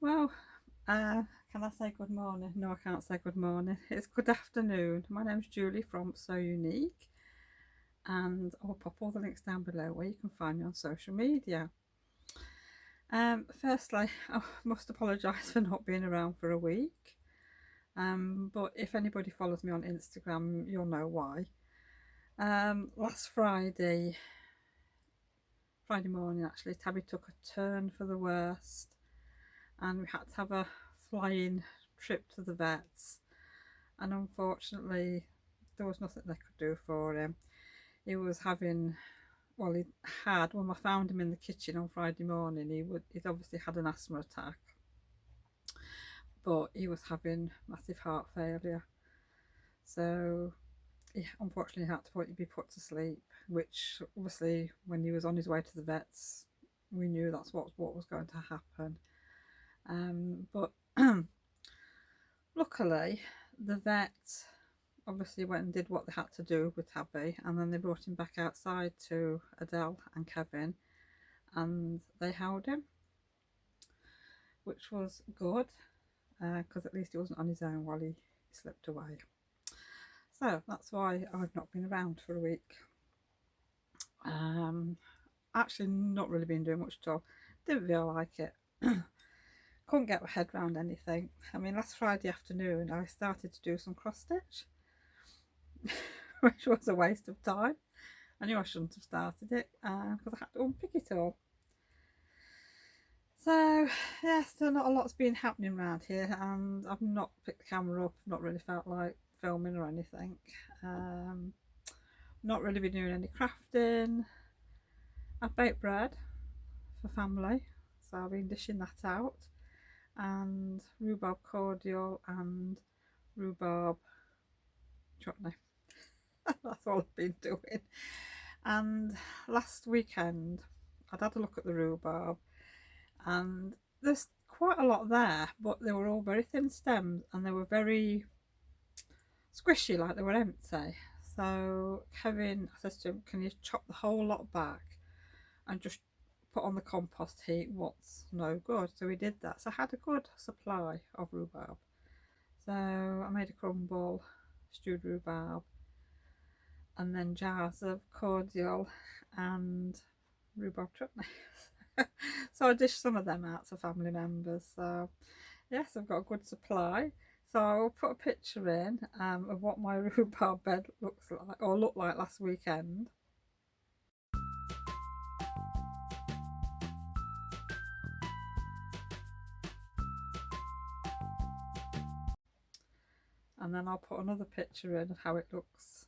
Well, can I say good morning? No, I can't say good morning. It's good afternoon. My name's Julie from So Unique, and I'll pop all the links down below where you can find me on social media. Firstly, I must apologise for not being around for a week. But if anybody follows me on Instagram, you'll know why. Last Friday morning actually, Tabby took a turn for the worst, and we had to have a flying trip to the vets. And unfortunately, there was nothing they could do for him. He was having, well, he had, when I found him in the kitchen on Friday morning, he'd obviously had an asthma attack, but he was having massive heart failure. So he unfortunately had to be put to sleep, which obviously when he was on his way to the vets, we knew that's what was going to happen. But luckily, the vet obviously went and did what they had to do with Tabby, and then they brought him back outside to Adele and Kevin, and they held him, which was good, because at least he wasn't on his own while he slipped away. So that's why I've not been around for a week. Actually not really been doing much at all. Didn't feel like it. Couldn't get my head around anything. I mean, last Friday afternoon I started to do some cross stitch, which was a waste of time. I knew I shouldn't have started it because I had to unpick it all. So yeah, still not a lot's been happening around here, and I've not picked the camera up, not really felt like filming or anything. Not really been doing any crafting. I've baked bread for family, so I've been dishing that out, and rhubarb cordial and rhubarb chutney. That's all I've been doing. And last weekend I'd had a look at the rhubarb, and there's quite a lot there, but they were all very thin stems and they were very squishy, like they were empty. So Kevin, I said to him, can you chop the whole lot back and just put on the compost heap what's no good? So we did that. So I had a good supply of rhubarb. So I made a crumble, stewed rhubarb, and then jars of cordial and rhubarb chutney. So I dished some of them out to family members. So yes, I've got a good supply. So I'll put a picture in of what my rhubarb bed looks like, or looked like last weekend. And then I'll put another picture in of how it looks,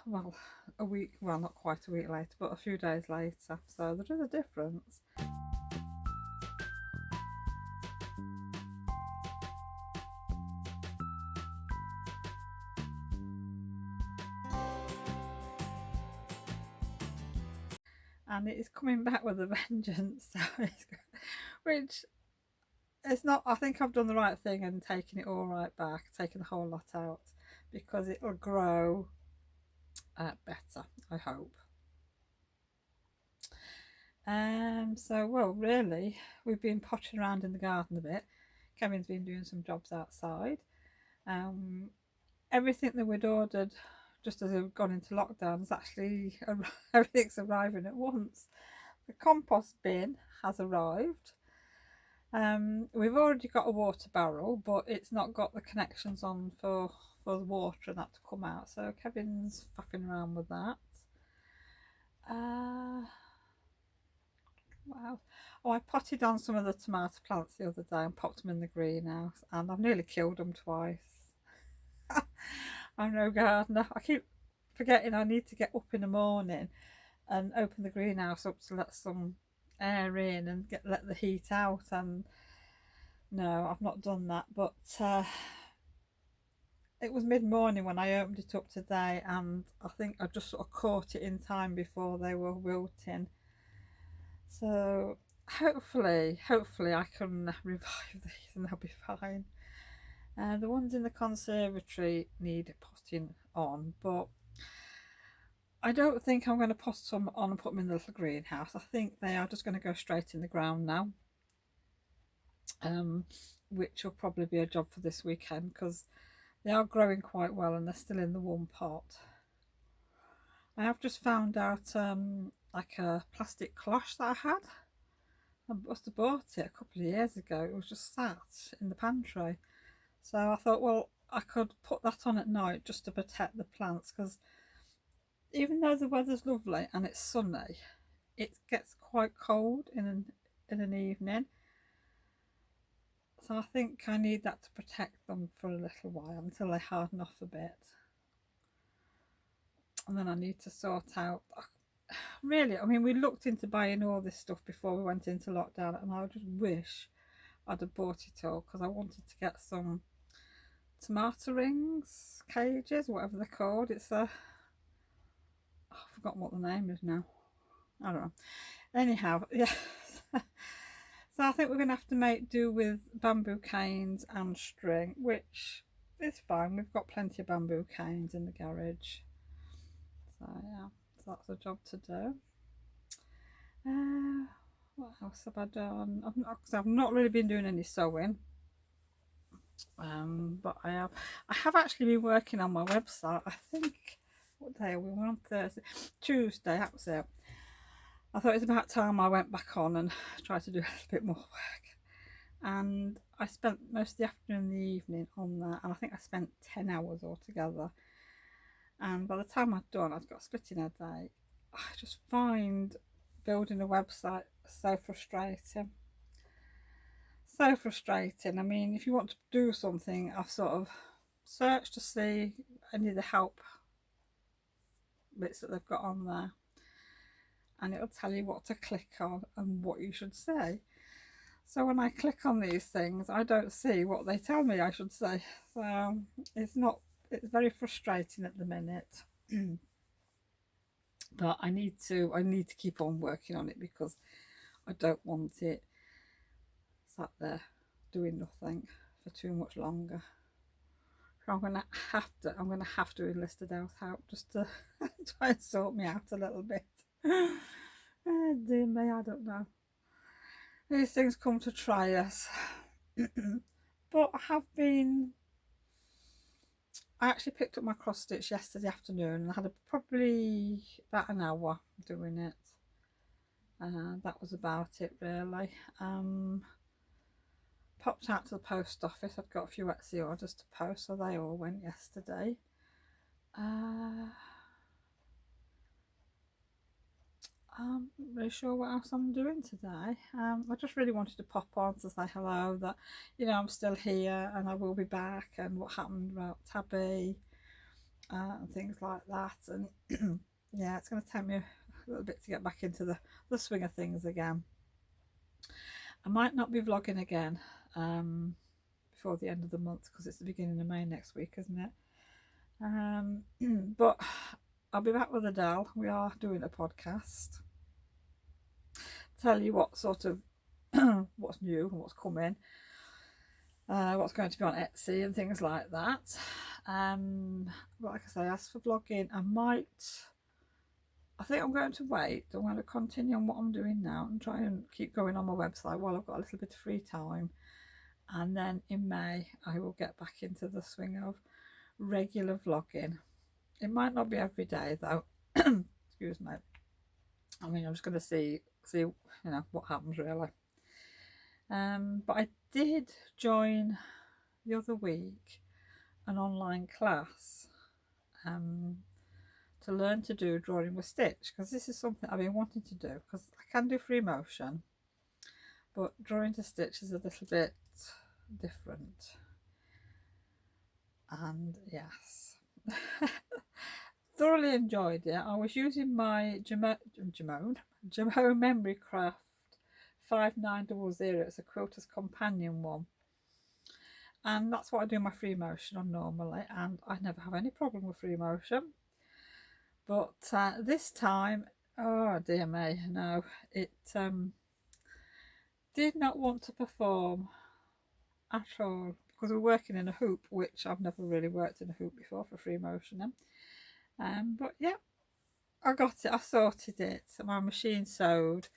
well, a week, well, not quite a week later, but a few days later. So there is a difference. And it is coming back with a vengeance. So which it's not, I think I've done the right thing and taken it all right back, taking the whole lot out, because it'll grow better, I hope. So well, really, we've been pottering around in the garden a bit. Kevin's been doing some jobs outside. Um, Everything that we'd ordered just as we've gone into lockdown is actually everything's arriving at once. The compost bin has arrived. We've already got a water barrel, but it's not got the connections on for the water and that to come out. So Kevin's faffing around with that. Wow. Oh, I potted on some of the tomato plants the other day and popped them in the greenhouse, and I've nearly killed them twice. I'm no gardener. I keep forgetting I need to get up in the morning and open the greenhouse up to let some air in and let the heat out, and no, I've not done that. But it was mid-morning when I opened it up today, and I think I just sort of caught it in time before they were wilting. So hopefully I can revive these and they'll be fine. The ones in the conservatory need potting on, but I don't think I'm going to pot some on and put them in the little greenhouse. I think they are just going to go straight in the ground now. which will probably be a job for this weekend because they are growing quite well and they're still in the one pot. I have just found out like a plastic cloche that I had. I must have bought it a couple of years ago. It was just sat in the pantry. So I thought, well, I could put that on at night just to protect the plants because even though the weather's lovely and it's sunny, it gets quite cold in an evening. So I think I need that to protect them for a little while until they harden off a bit. And then I need to sort out, really, I mean, we looked into buying all this stuff before we went into lockdown, and I just wish I'd have bought it all because I wanted to get some tomato rings, cages, whatever they're called. It's a, I've forgotten what the name is now. I don't know. Anyhow, yeah. So I think we're going to have to make do with bamboo canes and string, which is fine. We've got plenty of bamboo canes in the garage. So yeah, so that's a job to do. What else have I done? I've not really been doing any sewing. But I have actually been working on my website. I think, what day are we on? Thursday, Tuesday, that was it. I thought it was about time I went back on and tried to do a little bit more work. And I spent most of the afternoon and the evening on that, and I think I spent 10 hours altogether. And by the time I'd done, I'd got a split in a day. I just find building a website so frustrating. So frustrating. I mean, if you want to do something, I've sort of searched to see any of the help bits that they've got on there, and it'll tell you what to click on and what you should say. So when I click on these things, I don't see what they tell me I should say. So it's very frustrating at the minute. But I need to keep on working on it because I don't want it sat there doing nothing for too much longer. So I'm gonna have to enlist Adele's help just to try and sort me out a little bit. Oh, dear me, I don't know. These things come to try us. But I actually picked up my cross stitch yesterday afternoon and I had probably about an hour doing it. That was about it really. Popped out to the post office. I'd got a few Etsy orders to post, so they all went yesterday. I'm not really sure what else I'm doing today. I just really wanted to pop on to say hello, that I'm still here and I will be back, and what happened about Tabby and things like that. And yeah, it's going to take me a little bit to get back into the swing of things again. I might not be vlogging again before the end of the month because it's the beginning of May next week, isn't it? But I'll be back with Adele. We are doing a podcast. Tell you what sort of what's new and what's coming, what's going to be on Etsy and things like that. But like I say, as for vlogging, I think I'm going to wait. I'm going to continue on what I'm doing now and try and keep going on my website while I've got a little bit of free time. And then in May, I will get back into the swing of regular vlogging. It might not be every day though. Excuse me. I mean, I'm just going to see what happens really. But I did join the other week an online class to learn to do drawing with stitch, because this is something I've been wanting to do, because I can do free motion, but drawing to stitch is a little bit different. And yes, thoroughly enjoyed it. I was using my Jamone Memory Craft 5900. It's a quilter's companion one, and that's what I do my free motion on normally, and I never have any problem with free motion. But this time, oh dear me, no, it did not want to perform at all, because we're working in a hoop, which I've never really worked in a hoop before for free motioning. But yeah, I got it, I sorted it, my machine sewed,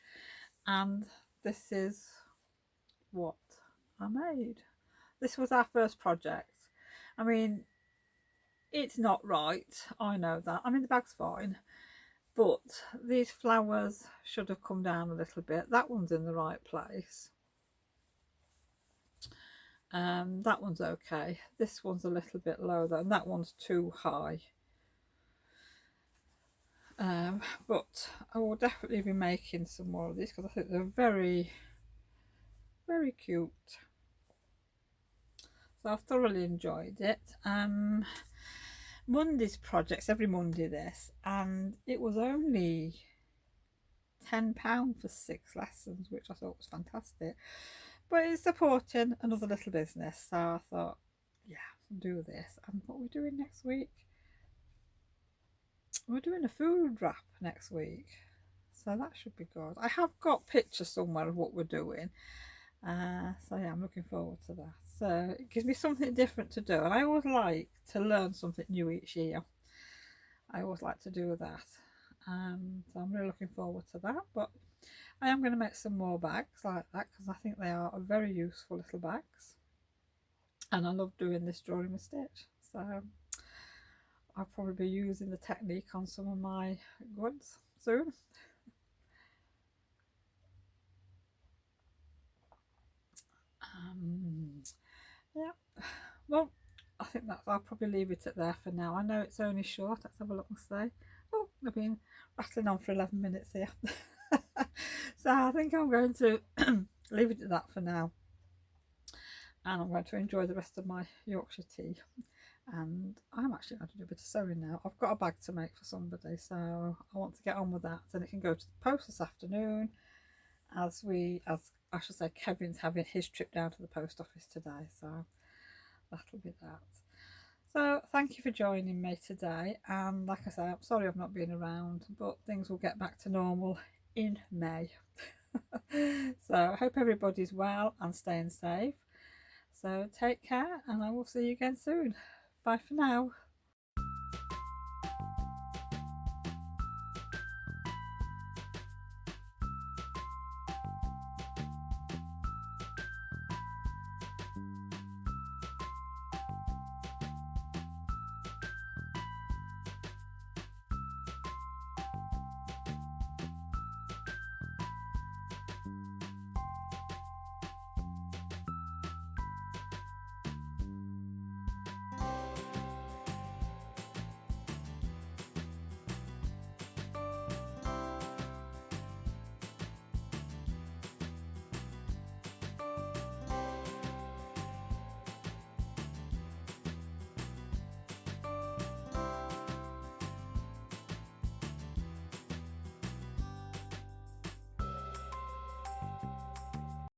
and this is what I made. This was our first project. I mean, it's not right, I know that. I mean, the bag's fine, but these flowers should have come down a little bit. That one's in the right place. That one's okay. This one's a little bit low though, and that one's too high. But I will definitely be making some more of these because I think they're very, very cute. So I've thoroughly enjoyed it. Monday's projects, every Monday this, and it was only £10 for 6 lessons, which I thought was fantastic. But it's supporting another little business, so I thought, yeah, do this. And what we're doing next week, we're doing a food wrap next week, so that should be good. I have got pictures somewhere of what we're doing, so yeah, I'm looking forward to that. So it gives me something different to do, and I always like to learn something new each year. I always like to do that, so I'm really looking forward to that. But I am going to make some more bags like that because I think they are very useful little bags, and I love doing this drawing with stitch, so I'll probably be using the technique on some of my goods soon. Yeah, well, I think that's, I'll probably leave it at there for now. I know it's only short. Let's have a look and see. Oh, I've been rattling on for 11 minutes here. So I think I'm going to leave it at that for now, and I'm going to enjoy the rest of my Yorkshire tea. And I'm actually going to do a bit of sewing now. I've got a bag to make for somebody, so I want to get on with that, and it can go to the post this afternoon, as I should say, Kevin's having his trip down to the post office today, so that'll be that. So thank you for joining me today, and like I say, I'm sorry I've not been around, but things will get back to normal in May. So I hope everybody's well and staying safe. So take care, and I will see you again soon. Bye for now.